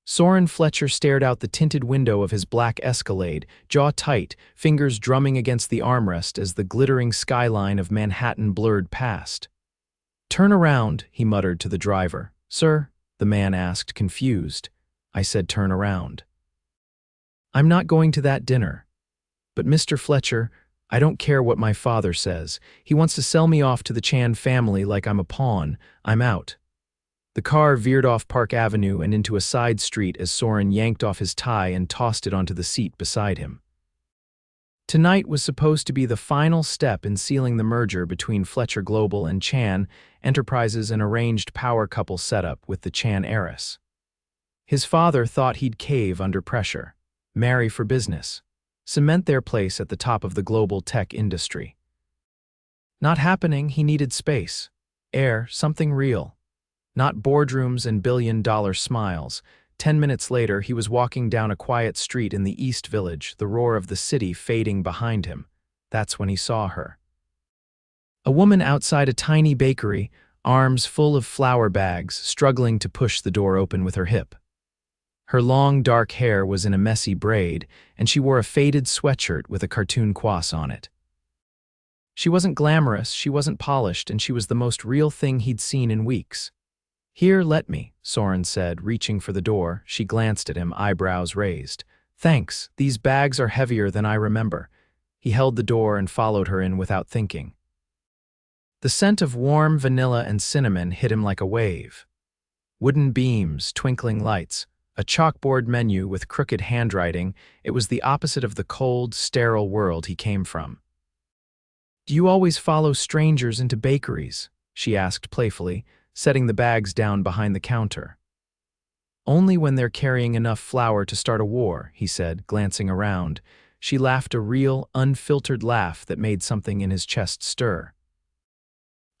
Soren Fletcher stared out the tinted window of his black Escalade, jaw tight, fingers drumming against the armrest as the glittering skyline of Manhattan blurred past. "Turn around," he muttered to the driver. "Sir?" the man asked, confused. I said turn around. "I'm not going to that dinner." "But Mr. Fletcher, I don't care what my father says. He wants to sell me off to the Chan family like I'm a pawn. I'm out." The car veered off Park Avenue and into a side street as Soren yanked off his tie and tossed it onto the seat beside him. Tonight was supposed to be the final step in sealing the merger between Fletcher Global and Chan Enterprises, an arranged power couple setup with the Chan heiress. His father thought he'd cave under pressure, marry for business, cement their place at the top of the global tech industry. Not happening. He needed space, air, something real. Not boardrooms and billion-dollar smiles. 10 minutes later, he was walking down a quiet street in the East Village, the roar of the city fading behind him. That's when he saw her. A woman outside a tiny bakery, arms full of flour bags, struggling to push the door open with her hip. Her long, dark hair was in a messy braid, and she wore a faded sweatshirt with a cartoon cross on it. She wasn't glamorous, she wasn't polished, and she was the most real thing he'd seen in weeks. "Here, let me," Soren said, reaching for the door. She glanced at him, eyebrows raised. "Thanks, these bags are heavier than I remember." He held the door and followed her in without thinking. The scent of warm vanilla and cinnamon hit him like a wave. Wooden beams, twinkling lights, a chalkboard menu with crooked handwriting. It was the opposite of the cold, sterile world he came from. "Do you always follow strangers into bakeries?" she asked playfully, setting the bags down behind the counter. "Only when they're carrying enough flour to start a war," he said, glancing around. She laughed a real, unfiltered laugh that made something in his chest stir.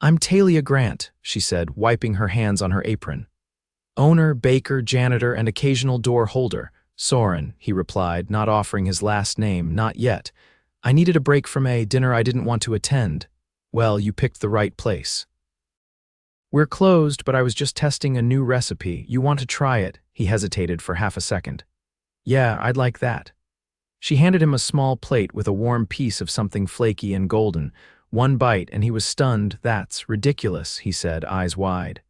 "I'm Talia Grant," she said, wiping her hands on her apron. "Owner, baker, janitor, and occasional door holder." "Soren," he replied, not offering his last name, not yet. "I needed a break from a dinner I didn't want to attend." "Well, you picked the right place." "We're closed, but I was just testing a new recipe. You want to try it?" He hesitated for half a second. "Yeah, I'd like that." She handed him a small plate with a warm piece of something flaky and golden. One bite, and he was stunned. "That's ridiculous," he said, eyes wide.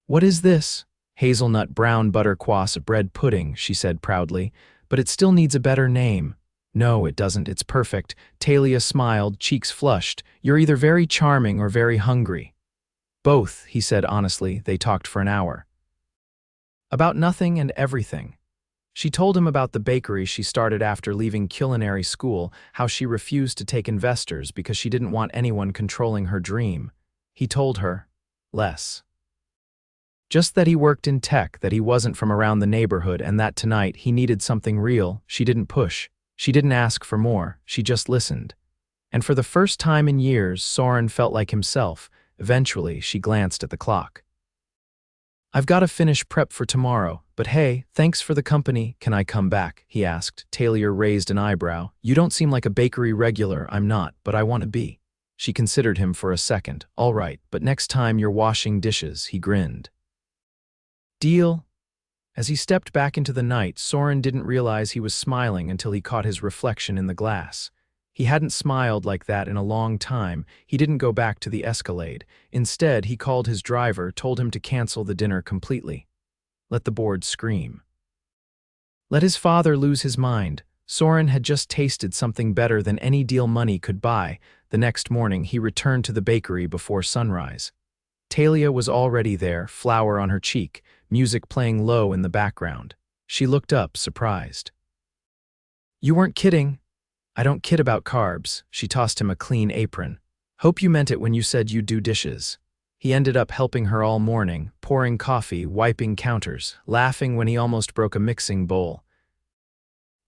"What is this?" "Hazelnut brown butter croissant bread pudding," she said proudly. "But it still needs a better name." "No, it doesn't. It's perfect." Talia smiled, cheeks flushed. "You're either very charming or very hungry." "Both," he said honestly. They talked for an hour. About nothing and everything. She told him about the bakery she started after leaving culinary school, how she refused to take investors because she didn't want anyone controlling her dream. He told her less. Just that he worked in tech, that he wasn't from around the neighborhood, and that tonight he needed something real. She didn't push. She didn't ask for more. She just listened. And for the first time in years, Soren felt like himself. Eventually, she glanced at the clock. "I've got to finish prep for tomorrow, but hey, thanks for the company. Can I come back?" he asked. Talia raised an eyebrow. "You don't seem like a bakery regular." "I'm not, but I want to be." She considered him for a second. "All right, but next time you're washing dishes," he grinned. "Deal?" As he stepped back into the night, Soren didn't realize he was smiling until he caught his reflection in the glass. He hadn't smiled like that in a long time. He didn't go back to the Escalade. Instead, he called his driver, told him to cancel the dinner completely. Let the board scream. Let his father lose his mind. Soren had just tasted something better than any deal money could buy. The next morning, he returned to the bakery before sunrise. Talia was already there, flour on her cheek, music playing low in the background. She looked up, surprised. "You weren't kidding?" "I don't kid about carbs." She tossed him a clean apron. "Hope you meant it when you said you'd do dishes." He ended up helping her all morning, pouring coffee, wiping counters, laughing when he almost broke a mixing bowl.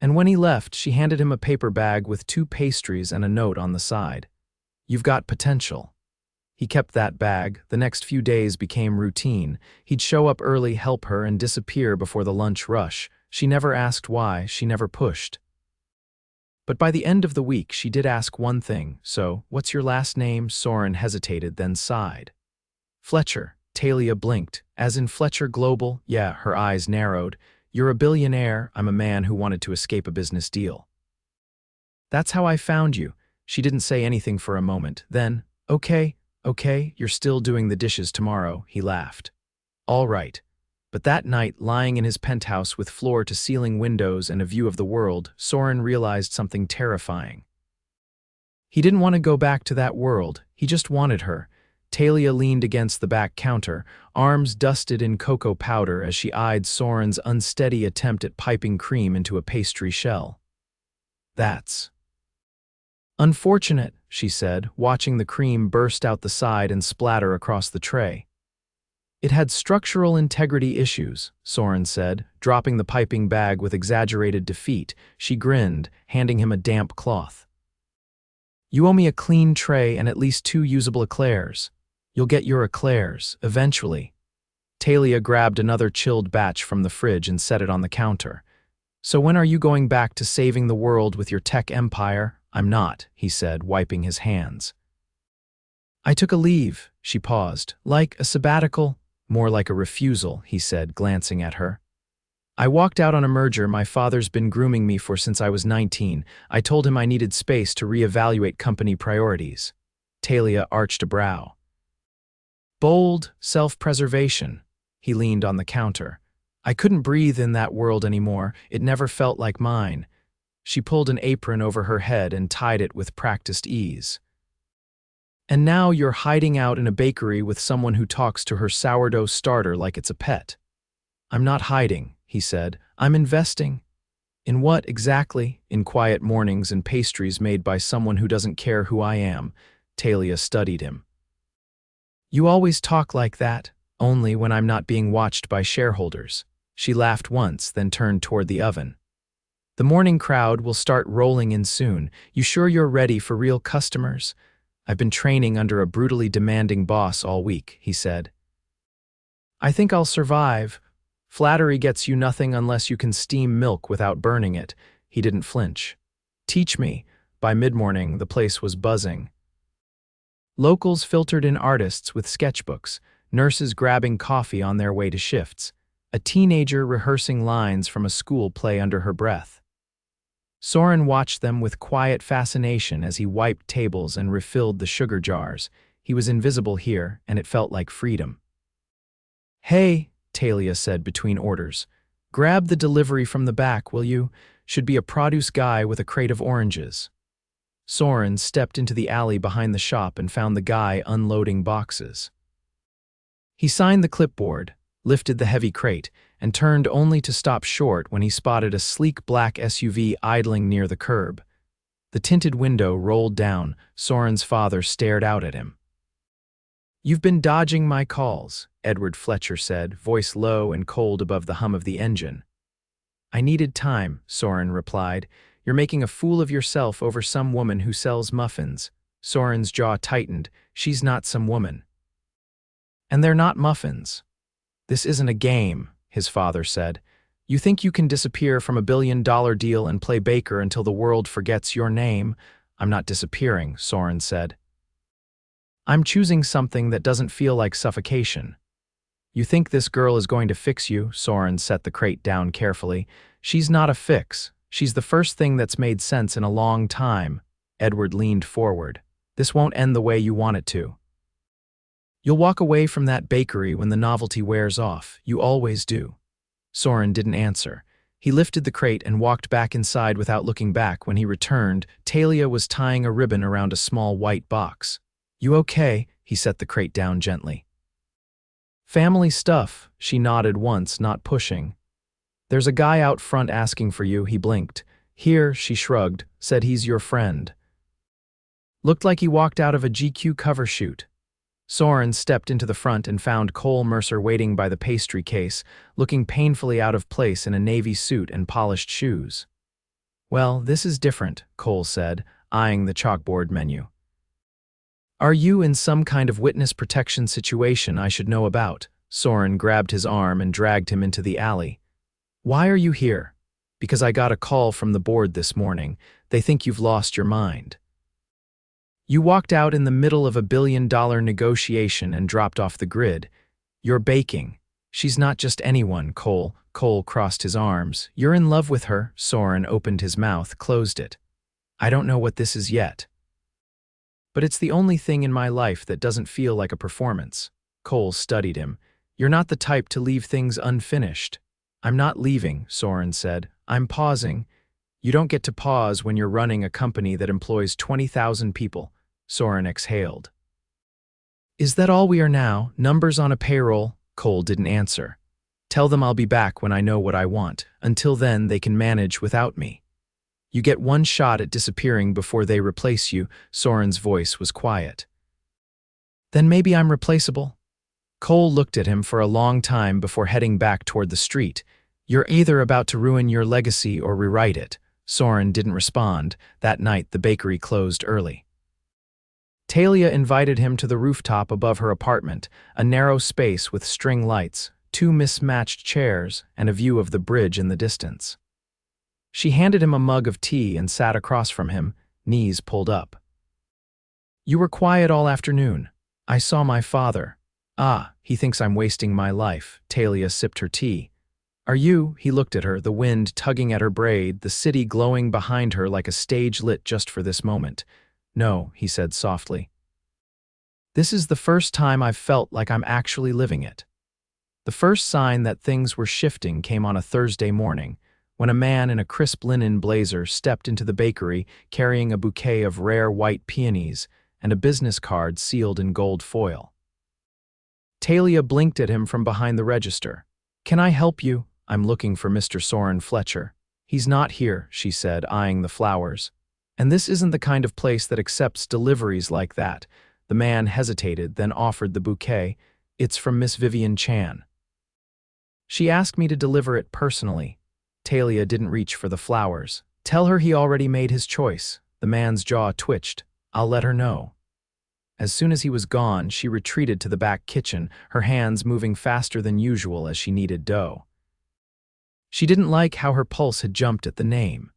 And when he left, she handed him a paper bag with 2 pastries and a note on the side. "You've got potential." He kept that bag. The next few days became routine. He'd show up early, help her, and disappear before the lunch rush. She never asked why, she never pushed. But by the end of the week, she did ask one thing. "So, what's your last name?" Soren hesitated, then sighed. "Fletcher." Talia blinked. As in Fletcher Global? Yeah, her eyes narrowed. You're a billionaire, I'm a man who wanted to escape a business deal. That's how I found you. She didn't say anything for a moment. Then, okay, you're still doing the dishes tomorrow, he laughed. All right. But that night, lying in his penthouse with floor-to-ceiling windows and a view of the world, Soren realized something terrifying. He didn't want to go back to that world, he just wanted her. Talia leaned against the back counter, arms dusted in cocoa powder as she eyed Soren's unsteady attempt at piping cream into a pastry shell. That's unfortunate, she said, watching the cream burst out the side and splatter across the tray. It had structural integrity issues, Soren said, dropping the piping bag with exaggerated defeat. She grinned, handing him a damp cloth. You owe me a clean tray and at least 2 usable eclairs. You'll get your eclairs, eventually. Talia grabbed another chilled batch from the fridge and set it on the counter. So when are you going back to saving the world with your tech empire? I'm not, he said, wiping his hands. I took a leave, she paused. Like a sabbatical? More like a refusal, he said, glancing at her. I walked out on a merger my father's been grooming me for since I was 19. I told him I needed space to reevaluate company priorities. Talia arched a brow. Bold self-preservation. He leaned on the counter. I couldn't breathe in that world anymore. It never felt like mine. She pulled an apron over her head and tied it with practiced ease. And now you're hiding out in a bakery with someone who talks to her sourdough starter like it's a pet. I'm not hiding, he said. I'm investing. In what exactly? In quiet mornings and pastries made by someone who doesn't care who I am. Talia studied him. You always talk like that, only when I'm not being watched by shareholders. She laughed once, then turned toward the oven. The morning crowd will start rolling in soon. You sure you're ready for real customers? I've been training under a brutally demanding boss all week, he said. I think I'll survive. Flattery gets you nothing unless you can steam milk without burning it. He didn't flinch. Teach me. By mid-morning, the place was buzzing. Locals filtered in artists with sketchbooks, nurses grabbing coffee on their way to shifts, a teenager rehearsing lines from a school play under her breath. Soren watched them with quiet fascination as he wiped tables and refilled the sugar jars. He was invisible here, and it felt like freedom. Hey, Talia said between orders. Grab the delivery from the back, will you? Should be a produce guy with a crate of oranges. Soren stepped into the alley behind the shop and found the guy unloading boxes. He signed the clipboard, lifted the heavy crate, and turned only to stop short when he spotted a sleek black SUV idling near the curb. The tinted window rolled down. Soren's father stared out at him. You've been dodging my calls, Edward Fletcher said, voice low and cold above the hum of the engine. I needed time, Soren replied. You're making a fool of yourself over some woman who sells muffins. Soren's jaw tightened. She's not some woman. And they're not muffins. This isn't a game, his father said. You think you can disappear from $1 billion deal and play baker until the world forgets your name? I'm not disappearing, Soren said. I'm choosing something that doesn't feel like suffocation. You think this girl is going to fix you? Soren set the crate down carefully. She's not a fix. She's the first thing that's made sense in a long time. Edward leaned forward. This won't end the way you want it to. You'll walk away from that bakery when the novelty wears off. You always do. Soren didn't answer. He lifted the crate and walked back inside without looking back. When he returned, Talia was tying a ribbon around a small white box. You okay? He set the crate down gently. Family stuff, she nodded once, not pushing. There's a guy out front asking for you, he blinked. Here, she shrugged, said he's your friend. Looked like he walked out of a GQ cover shoot. Soren stepped into the front and found Cole Mercer waiting by the pastry case, looking painfully out of place in a navy suit and polished shoes. Well, this is different, Cole said, eyeing the chalkboard menu. Are you in some kind of witness protection situation I should know about? Soren grabbed his arm and dragged him into the alley. Why are you here? Because I got a call from the board this morning. They think you've lost your mind. You walked out in the middle of $1 billion negotiation and dropped off the grid. You're baking. She's not just anyone, Cole. Cole crossed his arms. You're in love with her. Soren opened his mouth, closed it. I don't know what this is yet. But it's the only thing in my life that doesn't feel like a performance. Cole studied him. You're not the type to leave things unfinished. I'm not leaving, Soren said. I'm pausing. You don't get to pause when you're running a company that employs 20,000 people. Soren exhaled. Is that all we are now? Numbers on a payroll? Cole didn't answer. Tell them I'll be back when I know what I want. Until then, they can manage without me. You get one shot at disappearing before they replace you. Soren's voice was quiet. Then maybe I'm replaceable? Cole looked at him for a long time before heading back toward the street. You're either about to ruin your legacy or rewrite it. Soren didn't respond. That night, the bakery closed early. Talia invited him to the rooftop above her apartment, a narrow space with string lights, 2 mismatched chairs, and a view of the bridge in the distance. She handed him a mug of tea and sat across from him, knees pulled up. You were quiet all afternoon. I saw my father. Ah, he thinks I'm wasting my life. Talia sipped her tea. Are you? He looked at her, the wind tugging at her braid, the city glowing behind her like a stage lit just for this moment. No, he said softly. This is the first time I've felt like I'm actually living it. The first sign that things were shifting came on a Thursday morning, when a man in a crisp linen blazer stepped into the bakery carrying a bouquet of rare white peonies and a business card sealed in gold foil. Talia blinked at him from behind the register. Can I help you? I'm looking for Mr. Soren Fletcher. He's not here, she said, eyeing the flowers. And this isn't the kind of place that accepts deliveries like that. The man hesitated, then offered the bouquet. It's from Miss Vivian Chan. She asked me to deliver it personally. Talia didn't reach for the flowers. Tell her he already made his choice. The man's jaw twitched. I'll let her know. As soon as he was gone, she retreated to the back kitchen, her hands moving faster than usual as she kneaded dough. She didn't like how her pulse had jumped at the name.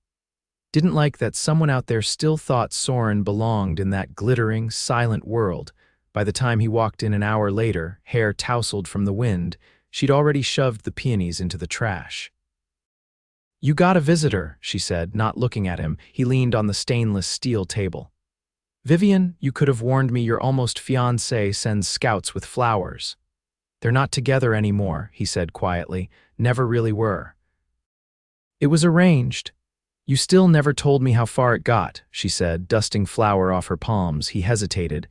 Didn't like that someone out there still thought Soren belonged in that glittering, silent world. By the time he walked in an hour later, hair tousled from the wind, she'd already shoved the peonies into the trash. You got a visitor, she said, not looking at him. He leaned on the stainless steel table. Vivian, you could have warned me your almost fiancé sends scouts with flowers. They're not together anymore, he said quietly. Never really were. It was arranged. You still never told me how far it got, she said, dusting flour off her palms. He hesitated.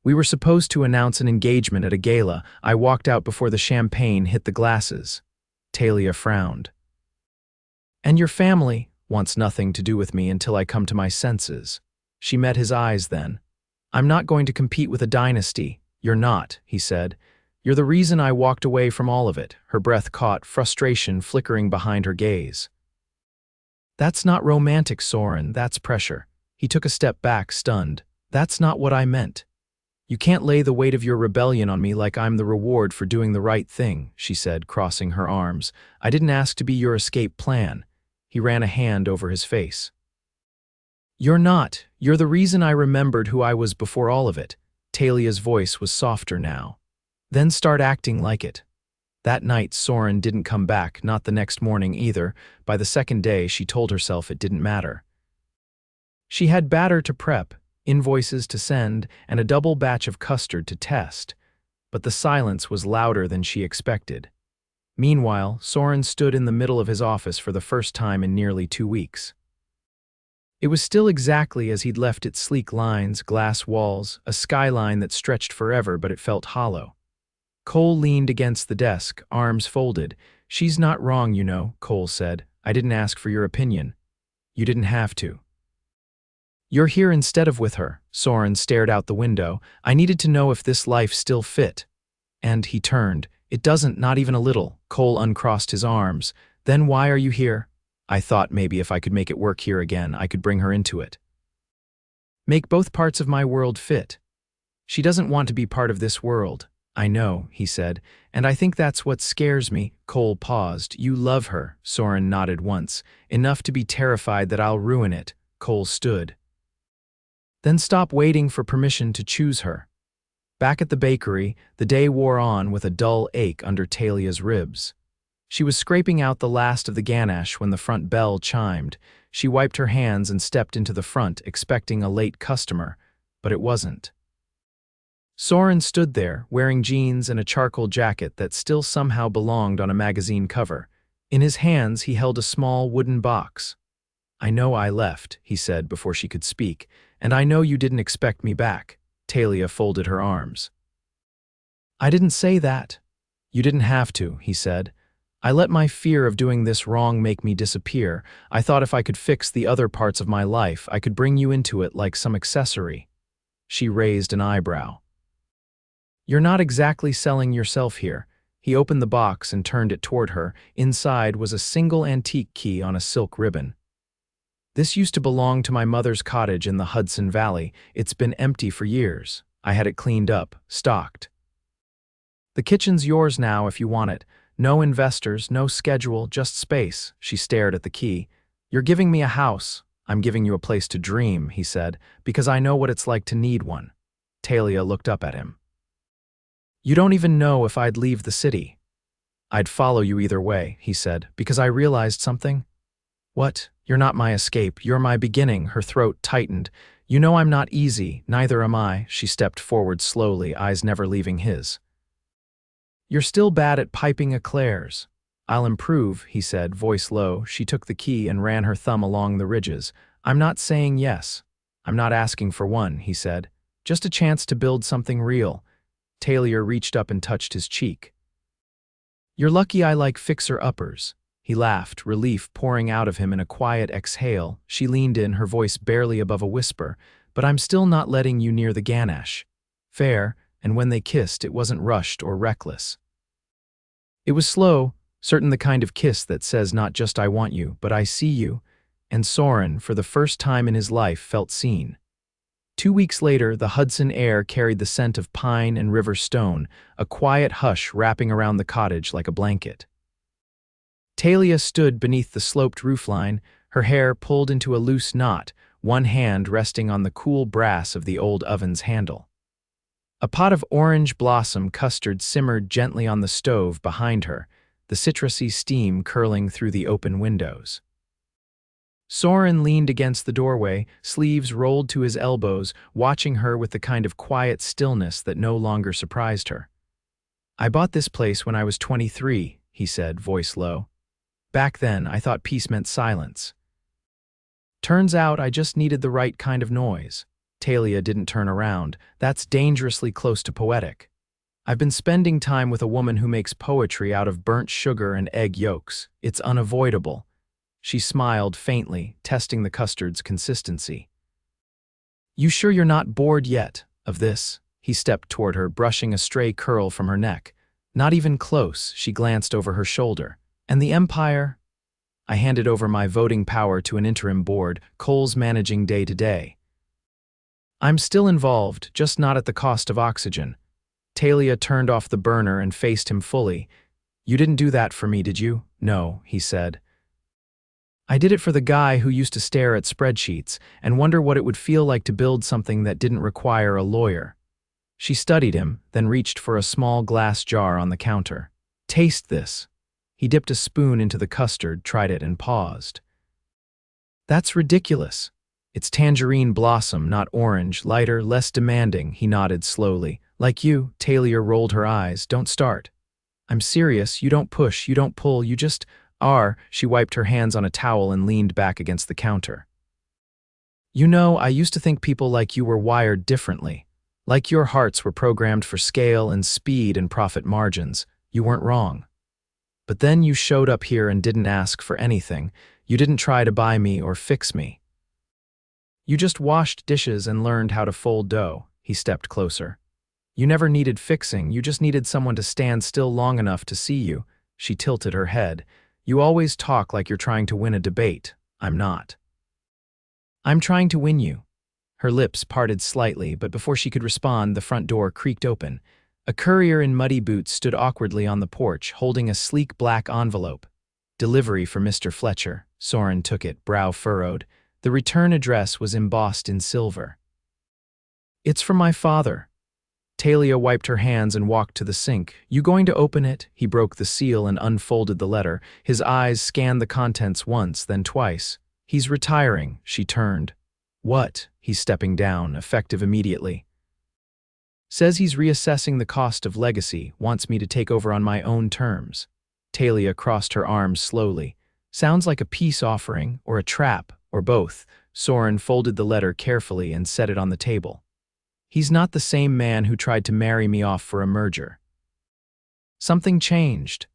We were supposed to announce an engagement at a gala. I walked out before the champagne hit the glasses. Talia frowned. And your family wants nothing to do with me until I come to my senses. She met his eyes then. I'm not going to compete with a dynasty. You're not, he said. You're the reason I walked away from all of it. Her breath caught, frustration flickering behind her gaze. That's not romantic, Soren, that's pressure. He took a step back, stunned. That's not what I meant. You can't lay the weight of your rebellion on me like I'm the reward for doing the right thing, she said, crossing her arms. I didn't ask to be your escape plan. He ran a hand over his face. You're not. You're the reason I remembered who I was before all of it. Talia's voice was softer now. Then start acting like it. That night, Soren didn't come back, not the next morning either. By the second day, she told herself it didn't matter. She had batter to prep, invoices to send, and a double batch of custard to test. But the silence was louder than she expected. Meanwhile, Soren stood in the middle of his office for the first time in nearly 2 weeks. It was still exactly as he'd left it, sleek lines, glass walls, a skyline that stretched forever, but it felt hollow. Cole leaned against the desk, arms folded. She's not wrong, you know, Cole said. I didn't ask for your opinion. You didn't have to. You're here instead of with her. Soren stared out the window. I needed to know if this life still fit. And he turned. It doesn't, not even a little. Cole uncrossed his arms. Then why are you here? I thought maybe if I could make it work here again, I could bring her into it. Make both parts of my world fit. She doesn't want to be part of this world. I know, he said, and I think that's what scares me. Cole paused. You love her, Soren nodded once. Enough to be terrified that I'll ruin it. Cole stood. Then stop waiting for permission to choose her. Back at the bakery, the day wore on with a dull ache under Talia's ribs. She was scraping out the last of the ganache when the front bell chimed. She wiped her hands and stepped into the front, expecting a late customer, but it wasn't. Soren stood there, wearing jeans and a charcoal jacket that still somehow belonged on a magazine cover. In his hands, he held a small wooden box. "I know I left," he said before she could speak, "and I know you didn't expect me back." Talia folded her arms. "I didn't say that." "You didn't have to," he said. "I let my fear of doing this wrong make me disappear. I thought if I could fix the other parts of my life, I could bring you into it like some accessory." She raised an eyebrow. "You're not exactly selling yourself here." He opened the box and turned it toward her. Inside was a single antique key on a silk ribbon. "This used to belong to my mother's cottage in the Hudson Valley. It's been empty for years. I had it cleaned up, stocked. The kitchen's yours now if you want it. No investors, no schedule, just space." She stared at the key. "You're giving me a house. I'm giving you a place to dream," he said, "because I know what it's like to need one." Talia looked up at him. "You don't even know if I'd leave the city." "I'd follow you either way," he said, "because I realized something." "What? You're not my escape, you're my beginning." Her throat tightened. "You know I'm not easy, neither am I." She stepped forward slowly, eyes never leaving his. "You're still bad at piping eclairs." "I'll improve," he said, voice low. She took the key and ran her thumb along the ridges. "I'm not saying yes. I'm not asking for one," he said. "Just a chance to build something real." Talia reached up and touched his cheek. "You're lucky I like fixer-uppers." He laughed, relief pouring out of him in a quiet exhale. She leaned in, her voice barely above a whisper. "But I'm still not letting you near the ganache." Fair, and when they kissed, it wasn't rushed or reckless. It was slow, certain the kind of kiss that says not just "I want you," but "I see you," and Soren, for the first time in his life, felt seen. 2 weeks later, the Hudson air carried the scent of pine and river stone, a quiet hush wrapping around the cottage like a blanket. Talia stood beneath the sloped roofline, her hair pulled into a loose knot, one hand resting on the cool brass of the old oven's handle. A pot of orange blossom custard simmered gently on the stove behind her, the citrusy steam curling through the open windows. Soren leaned against the doorway, sleeves rolled to his elbows, watching her with the kind of quiet stillness that no longer surprised her. "I bought this place when I was 23, he said, voice low. "Back then, I thought peace meant silence. Turns out I just needed the right kind of noise." Talia didn't turn around. "That's dangerously close to poetic. I've been spending time with a woman who makes poetry out of burnt sugar and egg yolks. It's unavoidable." She smiled faintly, testing the custard's consistency. "You sure you're not bored yet of this?" He stepped toward her, brushing a stray curl from her neck. "Not even close." She glanced over her shoulder. "And the Empire?" "I handed over my voting power to an interim board, Cole's managing day to day. I'm still involved, just not at the cost of oxygen." Talia turned off the burner and faced him fully. "You didn't do that for me, did you?" "No," he said. "I did it for the guy who used to stare at spreadsheets and wonder what it would feel like to build something that didn't require a lawyer." She studied him, then reached for a small glass jar on the counter. "Taste this." He dipped a spoon into the custard, tried it, and paused. "That's ridiculous. It's tangerine blossom, not orange, lighter, less demanding." He nodded slowly. "Like you." Talia rolled her eyes. "Don't start." "I'm serious. You don't push, you don't pull, you just are." She wiped her hands on a towel and leaned back against the counter. "You know, I used to think people like you were wired differently. Like your hearts were programmed for scale and speed and profit margins. You weren't wrong. But then you showed up here and didn't ask for anything. You didn't try to buy me or fix me. You just washed dishes and learned how to fold dough." He stepped closer. "You never needed fixing, you just needed someone to stand still long enough to see you." She tilted her head. "You always talk like you're trying to win a debate. I'm not. I'm trying to win you." Her lips parted slightly, but before she could respond, the front door creaked open. A courier in muddy boots stood awkwardly on the porch, holding a sleek black envelope. "Delivery for Mr. Fletcher." Soren took it, brow furrowed. The return address was embossed in silver. "It's from my father." Talia wiped her hands and walked to the sink. You going to open it? He broke the seal and unfolded the letter. His eyes scanned the contents once, then twice. He's retiring, she turned. What? He's stepping down, effective immediately. Says he's reassessing the cost of legacy, wants me to take over on my own terms. Talia crossed her arms slowly. Sounds like a peace offering, or a trap, or both. Soren folded the letter carefully and set it on the table. He's not the same man who tried to marry me off for a merger. Something changed.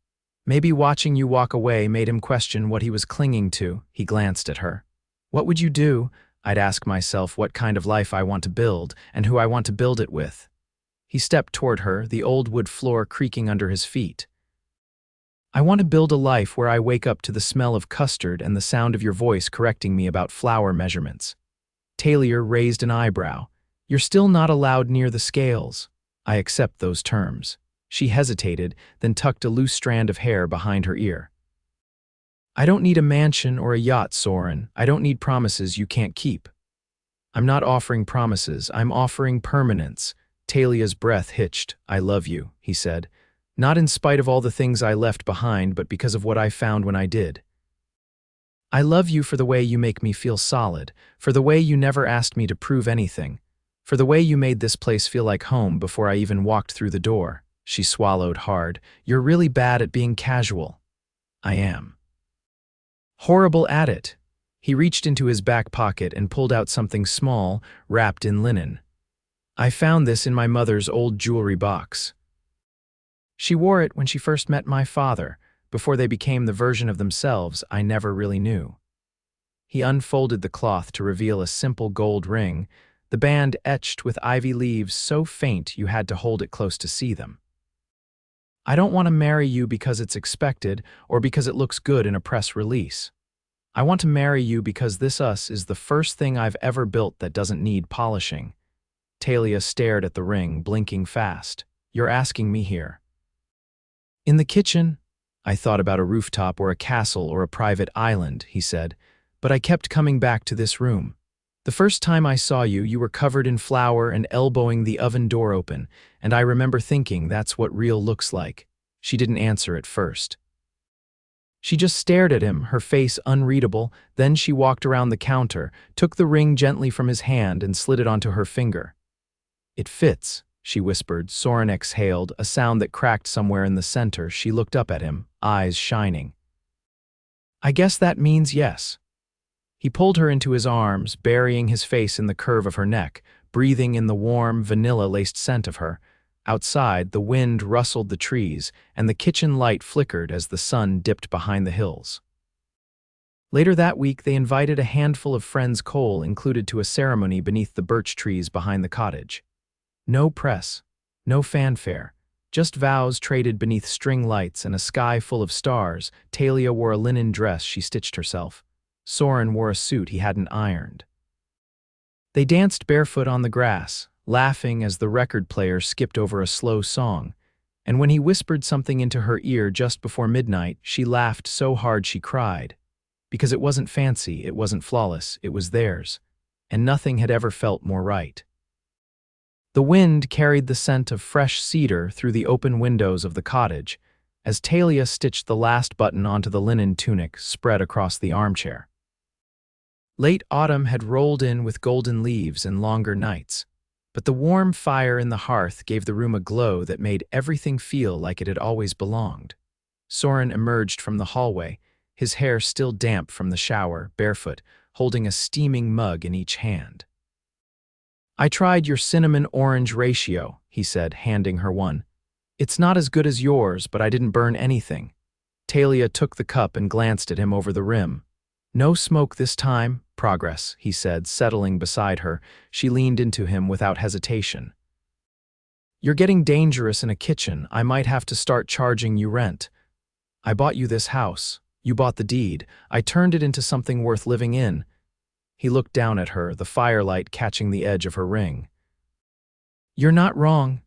Maybe watching you walk away made him question what he was clinging to. He glanced at her. What would you do? I'd ask myself what kind of life I want to build and who I want to build it with. He stepped toward her, the old wood floor creaking under his feet. I want to build a life where I wake up to the smell of custard and the sound of your voice correcting me about flour measurements. Talia raised an eyebrow. You're still not allowed near the scales. I accept those terms. She hesitated, then tucked a loose strand of hair behind her ear. I don't need a mansion or a yacht, Soren. I don't need promises you can't keep. I'm not offering promises. I'm offering permanence. Talia's breath hitched. I love you, he said. Not in spite of all the things I left behind, but because of what I found when I did. I love you for the way you make me feel solid, for the way you never asked me to prove anything, for the way you made this place feel like home before I even walked through the door. She swallowed hard. You're really bad at being casual. I am. Horrible at it. He reached into his back pocket and pulled out something small, wrapped in linen. I found this in my mother's old jewelry box. She wore it when she first met my father, before they became the version of themselves I never really knew. He unfolded the cloth to reveal a simple gold ring, the band etched with ivy leaves so faint you had to hold it close to see them. I don't want to marry you because it's expected or because it looks good in a press release. I want to marry you because this us is the first thing I've ever built that doesn't need polishing. Talia stared at the ring, blinking fast. You're asking me here. In the kitchen, I thought about a rooftop or a castle or a private island, he said, but I kept coming back to this room. The first time I saw you, you were covered in flour and elbowing the oven door open, and I remember thinking that's what real looks like. She didn't answer at first. She just stared at him, her face unreadable, then she walked around the counter, took the ring gently from his hand and slid it onto her finger. It fits, she whispered. Soren exhaled, a sound that cracked somewhere in the center. She looked up at him, eyes shining. I guess that means yes. He pulled her into his arms, burying his face in the curve of her neck, breathing in the warm, vanilla-laced scent of her. Outside, the wind rustled the trees, and the kitchen light flickered as the sun dipped behind the hills. Later that week, they invited a handful of friends Cole included to a ceremony beneath the birch trees behind the cottage. No press, no fanfare, just vows traded beneath string lights and a sky full of stars. Talia wore a linen dress she stitched herself. Soren wore a suit he hadn't ironed. They danced barefoot on the grass, laughing as the record player skipped over a slow song, and when he whispered something into her ear just before midnight, she laughed so hard she cried. Because it wasn't fancy, it wasn't flawless, it was theirs, and nothing had ever felt more right. The wind carried the scent of fresh cedar through the open windows of the cottage, as Talia stitched the last button onto the linen tunic spread across the armchair. Late autumn had rolled in with golden leaves and longer nights, but the warm fire in the hearth gave the room a glow that made everything feel like it had always belonged. Soren emerged from the hallway, his hair still damp from the shower, barefoot, holding a steaming mug in each hand. I tried your cinnamon-orange ratio, he said, handing her one. It's not as good as yours, but I didn't burn anything. Talia took the cup and glanced at him over the rim. No smoke this time. Progress, he said, settling beside her. She leaned into him without hesitation. You're getting dangerous in a kitchen. I might have to start charging you rent. I bought you this house. You bought the deed. I turned it into something worth living in. He looked down at her, the firelight catching the edge of her ring. You're not wrong.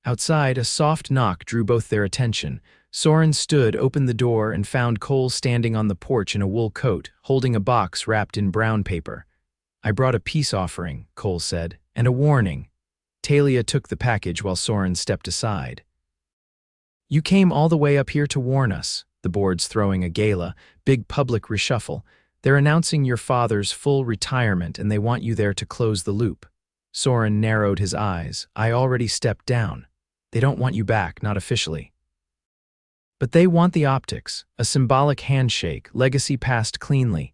Outside, a soft knock drew both their attention. Soren stood, opened the door, and found Cole standing on the porch in a wool coat, holding a box wrapped in brown paper. I brought a peace offering, Cole said, and a warning. Talia took the package while Soren stepped aside. You came all the way up here to warn us. The board's throwing a gala, big public reshuffle. They're announcing your father's full retirement and they want you there to close the loop. Soren narrowed his eyes. I already stepped down. They don't want you back, not officially. But they want the optics, a symbolic handshake, legacy passed cleanly.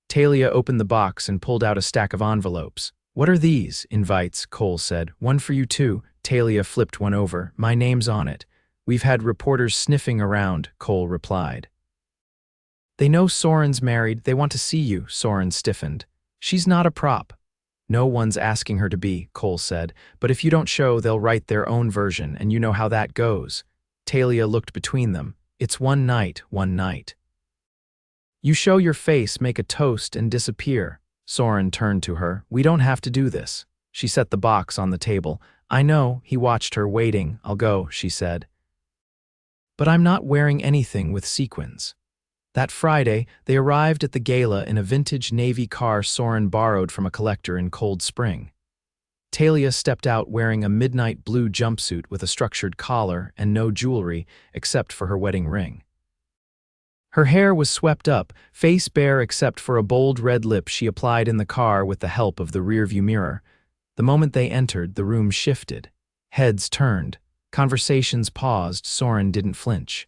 Talia opened the box and pulled out a stack of envelopes. What are these? Invites, Cole said. One for you too. Talia flipped one over. My name's on it. We've had reporters sniffing around, Cole replied. They know Soren's married. They want to see you, Soren stiffened. She's not a prop. No one's asking her to be, Cole said, but if you don't show, they'll write their own version, and you know how that goes. Talia looked between them. It's one night, one night. You show your face, make a toast, and disappear. Soren turned to her. We don't have to do this. She set the box on the table. I know, he watched her, waiting. I'll go, she said. But I'm not wearing anything with sequins. That Friday, they arrived at the gala in a vintage Navy car Soren borrowed from a collector in Cold Spring. Talia stepped out wearing a midnight blue jumpsuit with a structured collar and no jewelry except for her wedding ring. Her hair was swept up, face bare except for a bold red lip she applied in the car with the help of the rearview mirror. The moment they entered, the room shifted. Heads turned. Conversations paused. Soren didn't flinch.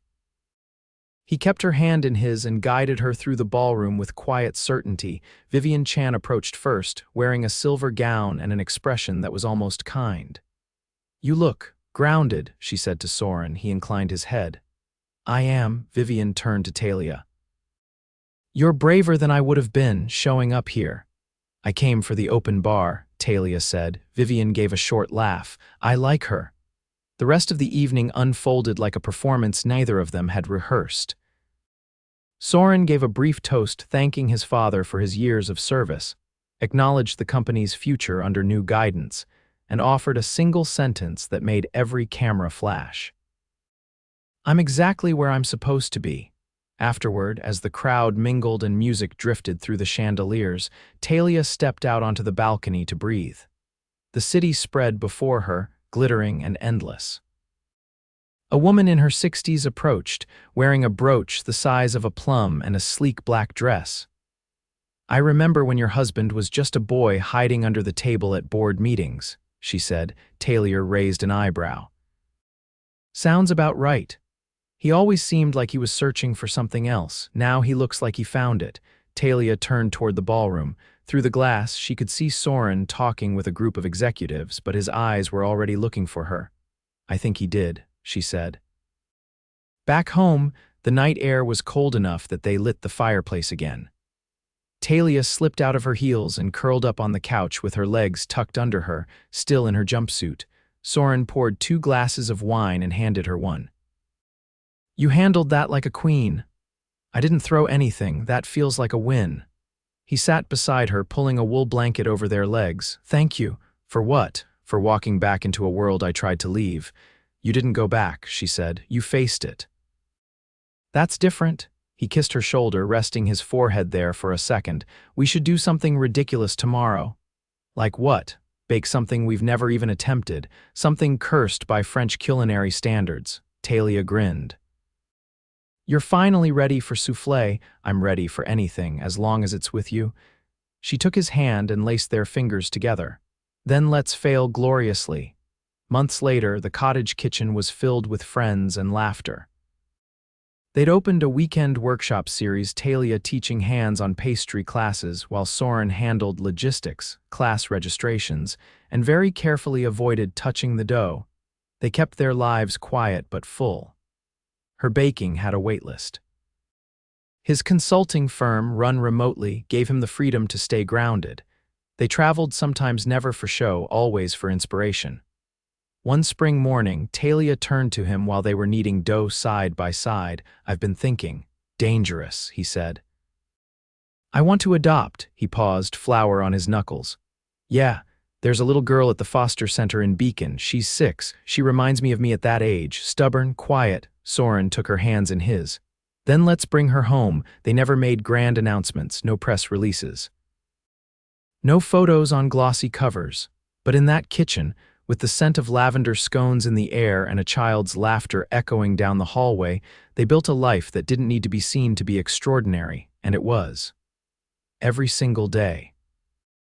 He kept her hand in his and guided her through the ballroom with quiet certainty. Vivian Chan approached first, wearing a silver gown and an expression that was almost kind. You look grounded, she said to Soren. He inclined his head. I am, Vivian turned to Talia. You're braver than I would have been, showing up here. I came for the open bar, Talia said. Vivian gave a short laugh. I like her. The rest of the evening unfolded like a performance neither of them had rehearsed. Soren gave a brief toast thanking his father for his years of service, acknowledged the company's future under new guidance, and offered a single sentence that made every camera flash. I'm exactly where I'm supposed to be. Afterward, as the crowd mingled and music drifted through the chandeliers, Talia stepped out onto the balcony to breathe. The city spread before her, glittering and endless. A woman in her 60s approached, wearing a brooch the size of a plum and a sleek black dress. I remember when your husband was just a boy hiding under the table at board meetings, she said. Talia raised an eyebrow. Sounds about right. He always seemed like he was searching for something else. Now he looks like he found it. Talia turned toward the ballroom. Through the glass, she could see Soren talking with a group of executives, but his eyes were already looking for her. I think he did, she said. Back home, the night air was cold enough that they lit the fireplace again. Talia slipped out of her heels and curled up on the couch with her legs tucked under her, still in her jumpsuit. Soren poured 2 glasses of wine and handed her one. You handled that like a queen. I didn't throw anything. That feels like a win. He sat beside her, pulling a wool blanket over their legs. Thank you. For what? For walking back into a world I tried to leave. You didn't go back, she said. You faced it. That's different. He kissed her shoulder, resting his forehead there for a second. We should do something ridiculous tomorrow. Like what? Bake something we've never even attempted. Something cursed by French culinary standards. Talia grinned. You're finally ready for soufflé. I'm ready for anything, as long as it's with you. She took his hand and laced their fingers together. Then let's fail gloriously. Months later, the cottage kitchen was filled with friends and laughter. They'd opened a weekend workshop series, Talia teaching hands on pastry classes while Soren handled logistics, class registrations, and very carefully avoided touching the dough. They kept their lives quiet but full. Her baking had a waitlist. His consulting firm, run remotely, gave him the freedom to stay grounded. They traveled sometimes never for show, always for inspiration. One spring morning, Talia turned to him while they were kneading dough side by side. I've been thinking. Dangerous, he said. I want to adopt, he paused, flour on his knuckles. Yeah, there's a little girl at the foster center in Beacon. She's 6. She reminds me of me at that age, stubborn, quiet. Soren took her hands in his. Then let's bring her home. They never made grand announcements, no press releases. No photos on glossy covers. But in that kitchen, With the scent of lavender scones in the air and a child's laughter echoing down the hallway, they built a life that didn't need to be seen to be extraordinary, and it was. Every single day.